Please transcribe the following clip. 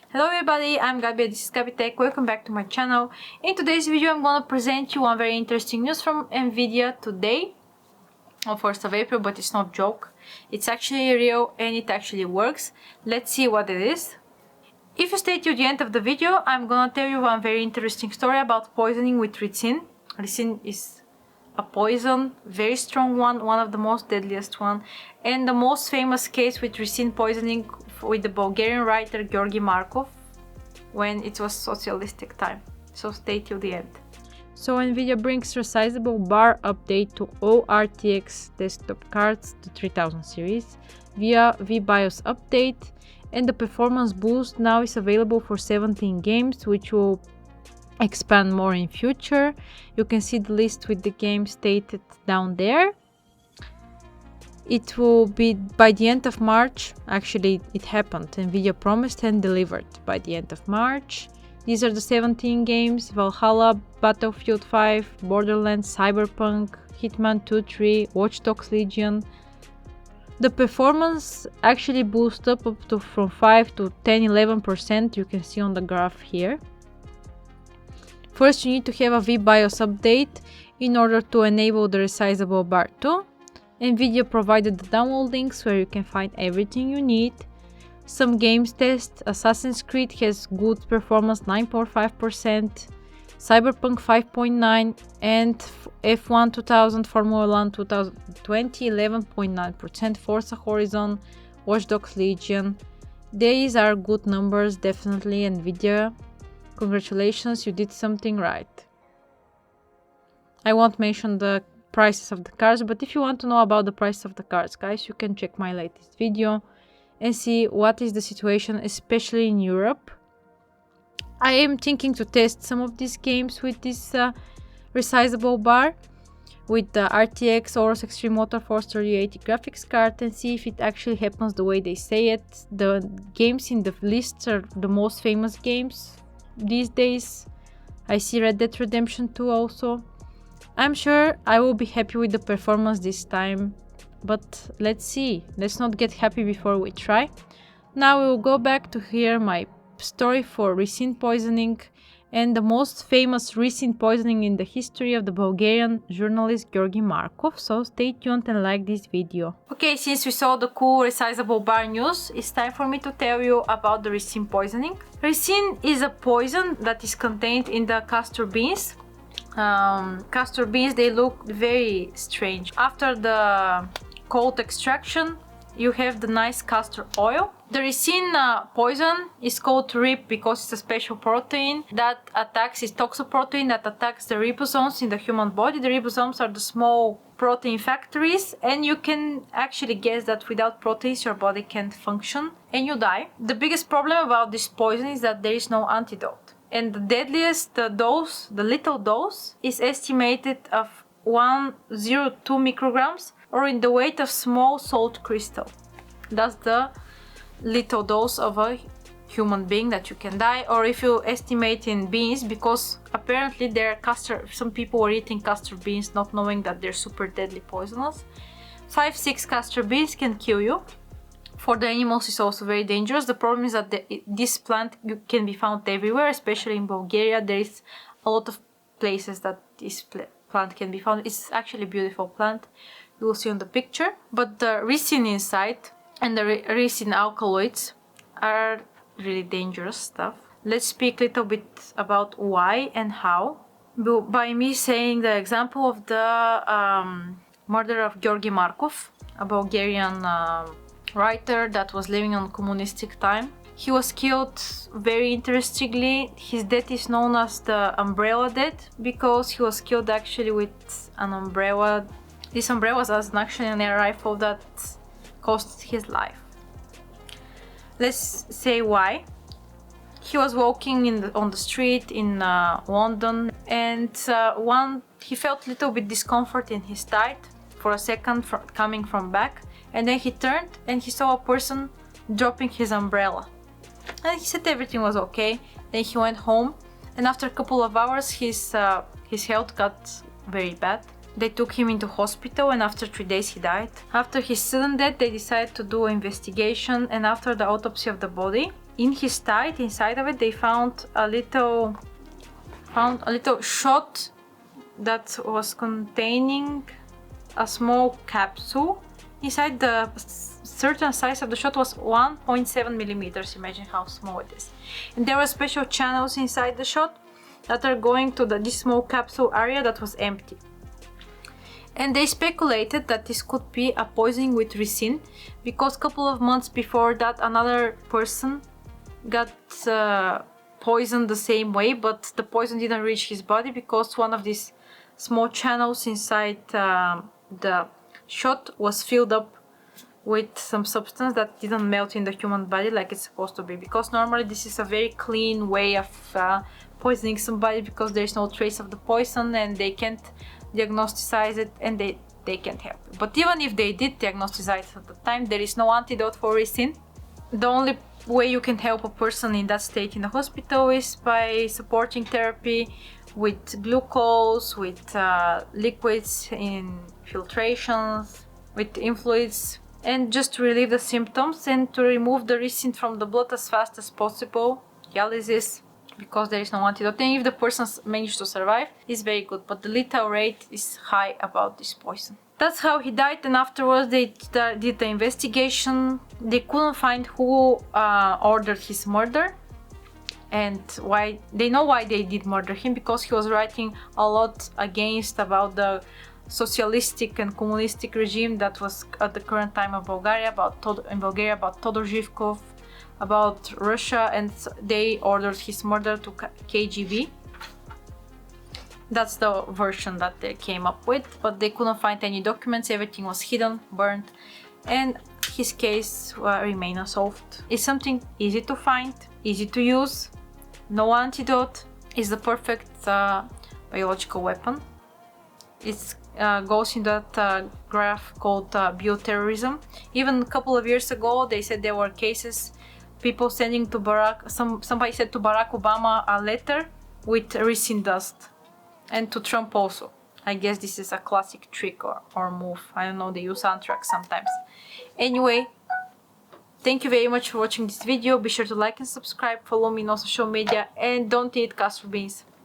Hello everybody, I'm Gabby, this is Gabby Tech. Welcome back to my channel. In today's video I'm gonna present you one very interesting news from Nvidia today on 1st of April, but it's not a joke. It's actually real and it actually works. Let's see what it is. If you stay till the end of the video, I'm gonna tell you one very interesting story about poisoning with ricin. Ricin is a poison, very strong one of the most deadliest one, and the most famous case with ricin poisoning with the Bulgarian writer Georgi Markov when it was socialistic time. So stay till the end. So Nvidia brings resizable bar update to all RTX desktop cards, the 3000 series, via VBIOS update, and the performance boost now is available for 17 games, which will expand more in future. You can see the list with the games stated down there. It will be by the end of March. Actually, it happened. Nvidia promised and delivered by the end of March. These are the 17 games: Valhalla, Battlefield 5, Borderlands, Cyberpunk, Hitman 2, 3, Watch Dogs Legion. The performance actually boosts up to from 5 to 10-11%. You can see on the graph here. First, you need to have a VBIOS update in order to enable the resizable bar 2. Nvidia provided the download links where you can find everything you need. Some games test: Assassin's Creed has good performance, 9.5%, Cyberpunk 5.9%, and F1 2000, Formula 1 2020, 11.9%, Forza Horizon, Watch Dogs Legion. These are good numbers, definitely. Nvidia, congratulations, you did something right. I won't mention the prices of the cards, but if you want to know about the price of the cards, guys, you can check my latest video and see what is the situation, especially in Europe. I am thinking to test some of these games with this resizable bar with the RTX Aorus Extreme Motorforce 3080 graphics card and see if it actually happens the way they say it. The games in the list are the most famous games these days. I see Red Dead Redemption 2 also. I'm sure I will be happy with the performance this time, but let's see. Let's not get happy before we try. Now we will go back to hear my story for ricin poisoning and the most famous ricin poisoning in the history of the Bulgarian journalist Georgi Markov. So stay tuned and like this video. Okay, since we saw the cool resizable bar news, it's time for me to tell you about the ricin poisoning. Ricin is a poison that is contained in the castor beans. Castor beans, they look very strange. After the cold extraction, you have the nice castor oil. The ricin poison is called RIP because it's a special protein that attacks, it's toxoprotein that attacks the ribosomes in the human body. The ribosomes are the small protein factories, and you can actually guess that without proteins your body can't function and you die. The biggest problem about this poison is that there is no antidote. And the deadliest dose, the little dose, is estimated of 102 micrograms, or in the weight of small salt crystal. That's the little dose of a human being that you can die. Or if you estimate in beans, because apparently some people were eating castor beans not knowing that they're super deadly poisonous. 5-6 castor beans can kill you. For the animals, it's also very dangerous. The problem is that this plant can be found everywhere, especially in Bulgaria. There is a lot of places that this plant can be found. It's actually a beautiful plant. You will see on the picture. But the ricin inside and the ricin alkaloids are really dangerous stuff. Let's speak a little bit about why and how. By me saying the example of the murder of Georgi Markov, a Bulgarian writer that was living on communistic time. He was killed very interestingly. His death is known as the umbrella death because he was killed actually with an umbrella. This umbrella was actually an air rifle that cost his life. Let's say why. He was walking on the street in London, and he felt a little bit discomfort in his thigh for a second coming from back. And then he turned and he saw a person dropping his umbrella. And he said everything was okay. Then he went home, and after a couple of hours his health got very bad. They took him into hospital, and after 3 days he died. After his sudden death, they decided to do an investigation, and after the autopsy of the body, in his thigh, inside of it, they found a little shot that was containing a small capsule. Inside, the certain size of the shot was 1.7 millimeters. Imagine how small it is. And there were special channels inside the shot that are going to this small capsule area that was empty. And they speculated that this could be a poisoning with ricin, because a couple of months before that another person got poisoned the same way, but the poison didn't reach his body because one of these small channels inside the shot was filled up with some substance that didn't melt in the human body like it's supposed to be, because normally this is a very clean way of poisoning somebody, because there is no trace of the poison and they can't diagnosticize it and they can't help it. But even if they did diagnosticize it at the time, there is no antidote for ricin. The only way you can help a person in that state in the hospital is by supporting therapy with glucose, with liquids in filtrations, with influids, and just to relieve the symptoms and to remove the ricin from the blood as fast as possible. Dialysis, because there is no antidote, and if the person managed to survive, is very good, but the lethal rate is high about this poison. That's how he died, and afterwards they did the investigation. They couldn't find who ordered his murder and why. They know why they did murder him, because he was writing a lot against about the socialistic and communistic regime that was at the current time of Bulgaria, about Todor Zhivkov, about Russia, and they ordered his murder to KGB. That's the version that they came up with, but they couldn't find any documents. Everything was hidden, burned, and his case remained unsolved. It's something easy to find, easy to use, no antidote. It's the perfect biological weapon. It goes in that graph called bioterrorism. Even a couple of years ago, they said there were cases, people sending to somebody said to Barack Obama a letter with ricin dust, and to Trump also. I guess this is a classic trick or move. I don't know, they use anthrax sometimes. Anyway, thank you very much for watching this video. Be sure to like and subscribe, follow me on social media, and don't eat castor beans.